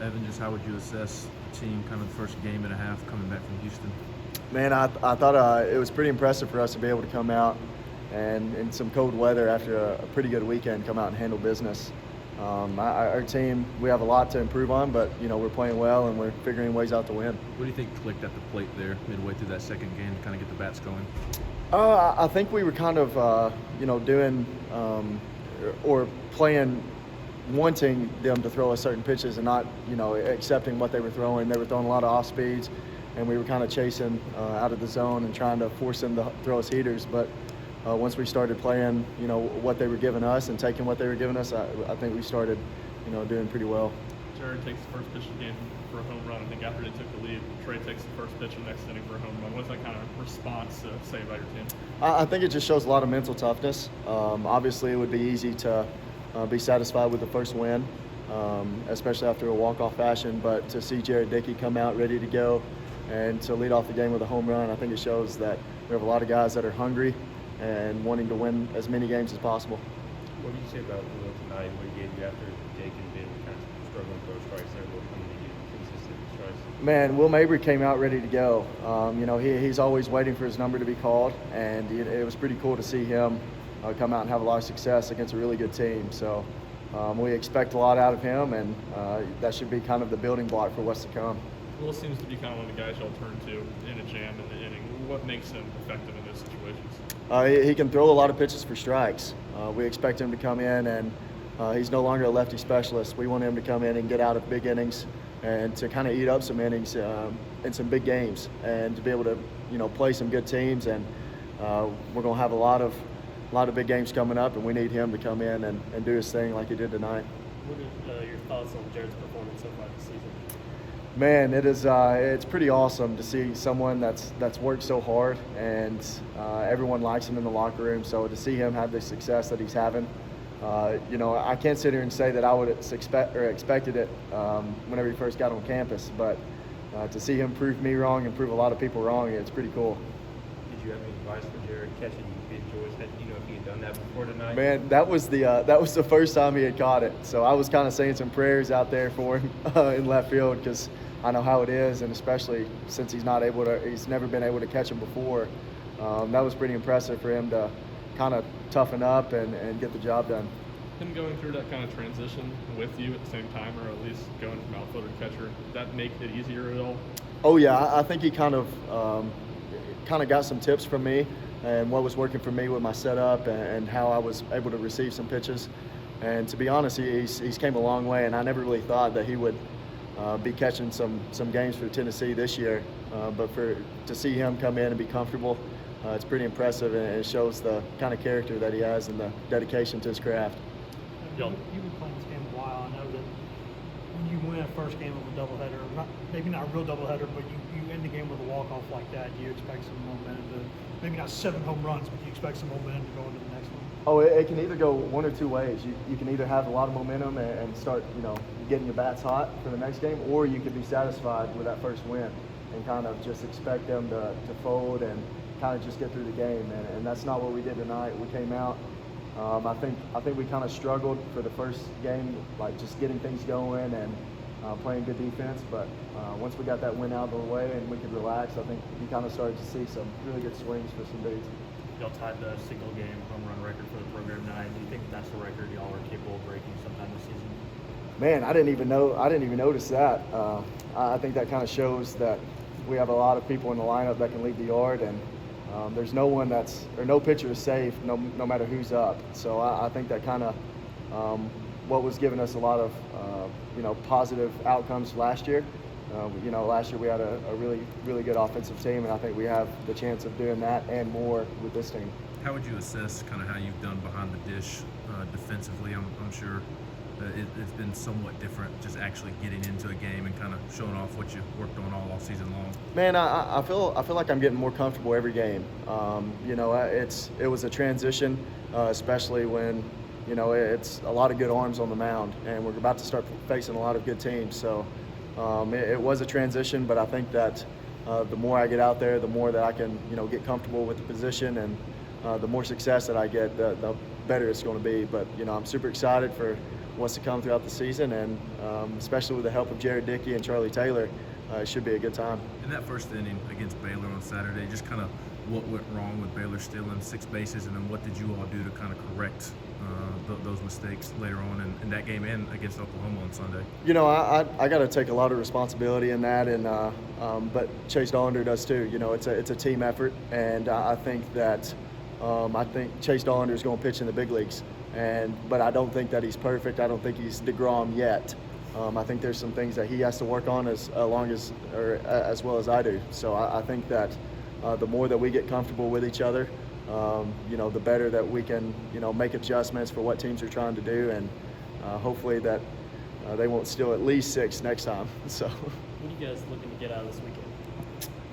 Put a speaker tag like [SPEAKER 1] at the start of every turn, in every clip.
[SPEAKER 1] Evan, just how would you assess the team kind of the first game and a half coming back from Houston?
[SPEAKER 2] Man, I thought it was pretty impressive for us to be able to come out and in some cold weather after a pretty good weekend, come out and handle business. Our team, we have a lot to improve on, but we're playing well and we're figuring ways out to win.
[SPEAKER 1] What do you think clicked at the plate there midway through that second game to kind of get the bats going?
[SPEAKER 2] I think we were kind of doing or playing, wanting them to throw us certain pitches and not accepting what they were throwing. They were throwing a lot of off speeds, and we were kind of chasing out of the zone and trying to force them to throw us heaters. But once we started playing, what they were giving us and taking what they were giving us, I think we started, doing pretty well.
[SPEAKER 3] Jared takes the first pitch of the game for a home run. I think after they took the lead, Trey takes the first pitch of the next inning for a home run. What's that kind of response say about your team?
[SPEAKER 2] I think it just shows a lot of mental toughness. Obviously, it would be easy to be satisfied with the first win, especially after a walk-off fashion. But to see Jared Dickey come out ready to go and to lead off the game with a home run, I think it shows that we have a lot of guys that are hungry and wanting to win as many games as possible.
[SPEAKER 4] What did you say about Will tonight? What he gave you after Jake and Ben kind of struggling to throw strikes there? What coming to you consistent strikes?
[SPEAKER 2] Man, Will Mabry came out ready to go. He's always waiting for his number to be called, and it was pretty cool to see him come out and have a lot of success against a really good team. So we expect a lot out of him, and that should be kind of the building block for what's to come.
[SPEAKER 3] Will seems to be kind of one of the guys y'all turn to in a jam in the inning. What makes him effective in those situations?
[SPEAKER 2] He can throw a lot of pitches for strikes. We expect him to come in, and he's no longer a lefty specialist. We want him to come in and get out of big innings and to kind of eat up some innings in some big games and to be able to play some good teams. And we're going to have a lot of big games coming up, and we need him to come in and do his thing like he did tonight.
[SPEAKER 5] What are your thoughts on Jared's performance so far this season?
[SPEAKER 2] Man, it's pretty awesome to see someone that's worked so hard, and everyone likes him in the locker room. So to see him have the success that he's having, I can't sit here and say that I would expected it whenever he first got on campus, but to see him prove me wrong and prove a lot of people wrong, it's pretty cool.
[SPEAKER 4] Did you have any advice for Jared catching big joys? If he had done that before tonight?
[SPEAKER 2] Man, that was the first time he had caught it. So I was kind of saying some prayers out there for him in left field, because I know how it is, and especially since he's never been able to catch him before. That was pretty impressive for him to kind of toughen up and get the job done.
[SPEAKER 3] Him going through that kind of transition with you at the same time, or at least going from outfielder to catcher, did that make it easier at all?
[SPEAKER 2] Oh yeah, I think he kind of got some tips from me and what was working for me with my setup and how I was able to receive some pitches. And to be honest, he's came a long way, and I never really thought that he would be catching some games for Tennessee this year. But to see him come in and be comfortable, it's pretty impressive, and it shows the kind of character that he has and the dedication to his craft.
[SPEAKER 5] You've been playing this game a while. I know that when you win a first game of a doubleheader, maybe not a real doubleheader, but you end the game with a walk-off like that, you expect some momentum to, maybe not 7 home runs, but you expect some momentum to go into the next one.
[SPEAKER 2] Oh, it can either go one or two ways. You can either have a lot of momentum and start, getting your bats hot for the next game, or you could be satisfied with that first win and kind of just expect them to fold and kind of just get through the game. And that's not what we did tonight. We came out. I think we kind of struggled for the first game, like just getting things going and playing good defense. But once we got that win out of the way and we could relax, I think you kind of started to see some really good swings for some dudes.
[SPEAKER 5] Y'all tied the single-game home run record for the program tonight. Do you think that's the record y'all are capable of breaking sometime this season?
[SPEAKER 2] Man, I didn't even notice that. I think that kind of shows that we have a lot of people in the lineup that can lead the yard, and there's no pitcher is safe, no matter who's up. So I think that kind of what was giving us a lot of positive outcomes last year. Last year we had a really good offensive team, and I think we have the chance of doing that and more with this team.
[SPEAKER 1] How would you assess kind of how you've done behind the dish defensively? I'm sure it's been somewhat different just actually getting into a game and kind of showing off what you worked on all season long.
[SPEAKER 2] Man, I feel like I'm getting more comfortable every game. It was a transition, especially when it's a lot of good arms on the mound, and we're about to start facing a lot of good teams. So it was a transition, but I think that the more I get out there, the more that I can get comfortable with the position, and the more success that I get, the better it's going to be. But I'm super excited for what's to come throughout the season, and especially with the help of Jared Dickey and Charlie Taylor, it should be a good time.
[SPEAKER 1] In that first inning against Baylor on Saturday, just kind of what went wrong with Baylor stealing 6 bases, and then what did you all do to kind of correct those mistakes later on in that game and against Oklahoma on Sunday?
[SPEAKER 2] You know, I got to take a lot of responsibility in that, and but Chase Dollander does too. You know, it's a team effort, and I think that I think Chase Dollander is going to pitch in the big leagues, but I don't think that he's perfect. I don't think he's DeGrom yet. I think there's some things that he has to work on as well as I do. So I think that the more that we get comfortable with each other, you know, the better that we can, you know, make adjustments for what teams are trying to do, and hopefully that they won't steal at least 6 next time. So,
[SPEAKER 6] What are you guys looking to get out of this weekend?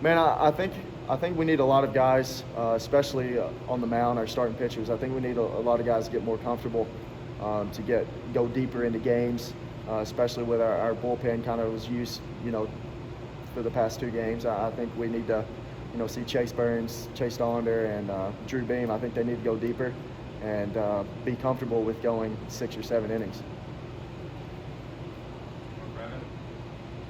[SPEAKER 2] man, I think we need a lot of guys, especially on the mound, our starting pitchers. I think we need a lot of guys to get more comfortable, to go deeper into games, especially with our bullpen kind of was used, you know, for the past 2 games. I think we need to, you know, see Chase Burns, Chase Dollander, and Drew Beam. I think they need to go deeper and be comfortable with going 6 or 7 innings.